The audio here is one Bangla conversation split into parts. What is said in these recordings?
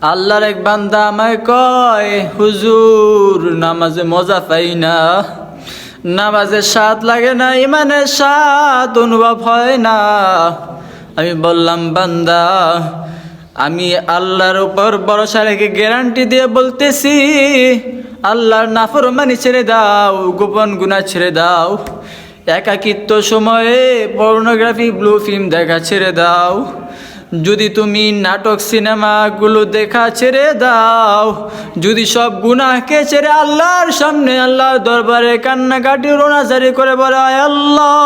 আল্লাহর এক বান্দা আমায় কয়, হুজুর নামাজে মজা পাই না, নামাজের স্বাদ লাগে না, ইমানের স্বাদ অনুভব হয় না। আমি বললাম, বান্দা আমি আল্লাহর উপর ভরসা রেখে গ্যারান্টি দিয়ে বলতেছি, আল্লাহর নাফরমানি ছেড়ে দাও, গোপন গুনাহ ছেড়ে দাও, একাকিত্ব সময়ে পর্নোগ্রাফি ব্লু ফিল্ম দেখা ছেড়ে দাও, যদি তুমি নাটক সিনেমাগুলো দেখা ছেড়ে দাও, যদি সব গুনাহকে ছেড়ে আল্লাহর সামনে আল্লাহর দরবারে কান্নাকাটি রোনাজারি করে বলে, আয় আল্লাহ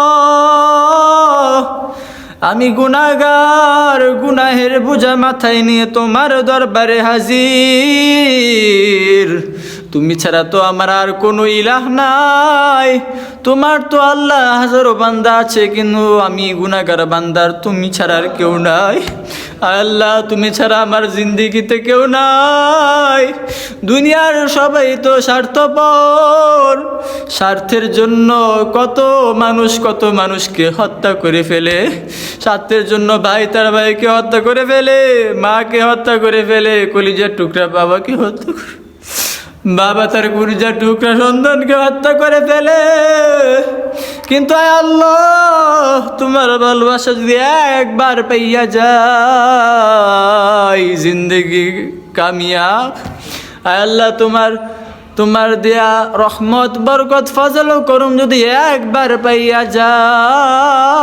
আমি গুনাহগার, গুনাহের বোঝা মাথায় নিয়ে তোমার দরবারে হাজির, তুমি ছাড়া তো আমার আর কোনো ইলাহ নাই, তোমার তো আল্লাহ হাজারো বান্দা আছে, কিন্তু আমি গুনাহগার বান্দার তুমি ছাড়া আর কেউ নাই। আল্লাহ তুমি ছাড়া আমার জিন্দেগিতে কেউ নাই, দুনিয়ার সবাই তো স্বার্থপর, স্বার্থের জন্য কত মানুষকে হত্যা করে ফেলে, স্বার্থের জন্য ভাই তার ভাইকে হত্যা করে ফেলে, মাকে হত্যা করে ফেলে, কলিজার টুকরা বাবাকে হত্যা করে, বাবা তার কলিজার টুকরা সন্তানকে হত্যা করে ফেলে। কিন্তু আয় আল্লাহ তোমার ভালোবাসা যদি একবার পাইয়া যায়, জিন্দেগি কামিয়াব। আয় আল্লাহ তোমার দেয়া রহমত বরকত ফজল ও করম যদি একবার পাইয়া যায়,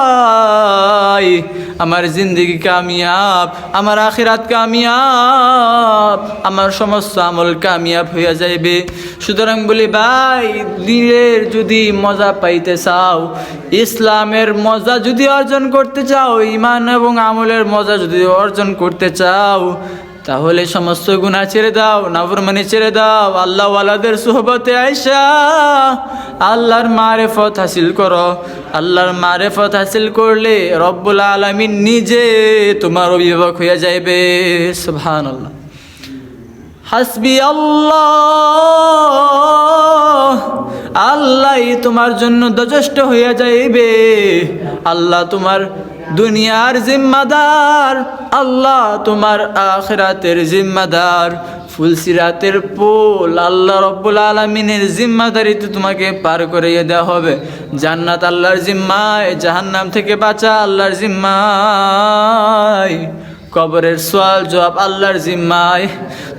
আমার জিন্দেগি কামিয়াব, আমার আখিরাত কামিয়াব, আমার সমস্ত আমল কামিয়াব হইয়া যাইবে। সুতরাং বলি ভাই, দিনের যদি মজা পাইতে চাও, ইসলামের মজা যদি অর্জন করতে চাও, ঈমান এবং আমলের মজা যদি অর্জন করতে চাও, তাহলে সমস্ত গুনাহ ছেড়ে দাও, নাফরমানি ছেড়ে দাও, আল্লাহ ওয়ালাদের সুহবতে আইসা আল্লাহর মারিফত হাসিল করো। আল্লাহর মারিফত হাসিল করলে রব্বুল আলামিন নিজে তোমার অভিভাবক হইয়া যাইবে। সুবহানাল্লাহ। হাসবি আল্লাহ, আল্লাহই তোমার জন্য যথেষ্ট হইয়া যাইবে। আল্লাহ তোমার দুনিয়ার জিম্মাদার, আল্লাহ তোমার আখিরাতের জিম্মাদার, ফুলসিরাতের পুল আল্লাহ রব্বুল আলামিনের জিম্মাদারিতে তোমাকে পার করিয়ে দেওয়া হবে। জান্নাত আল্লাহর জিম্মায়, জাহান্নাম থেকে বাঁচা আল্লাহর জিম্মায়, কবরের সওয়াল জবাব আল্লাহর জিম্মায়।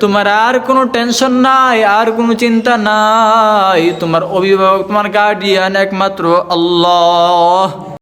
তোমার আর কোনো টেনশন নাই, আর কোনো চিন্তা নাই, তোমার অভিভাবক, তোমার গার্ডিয়ান একমাত্র আল্লাহ।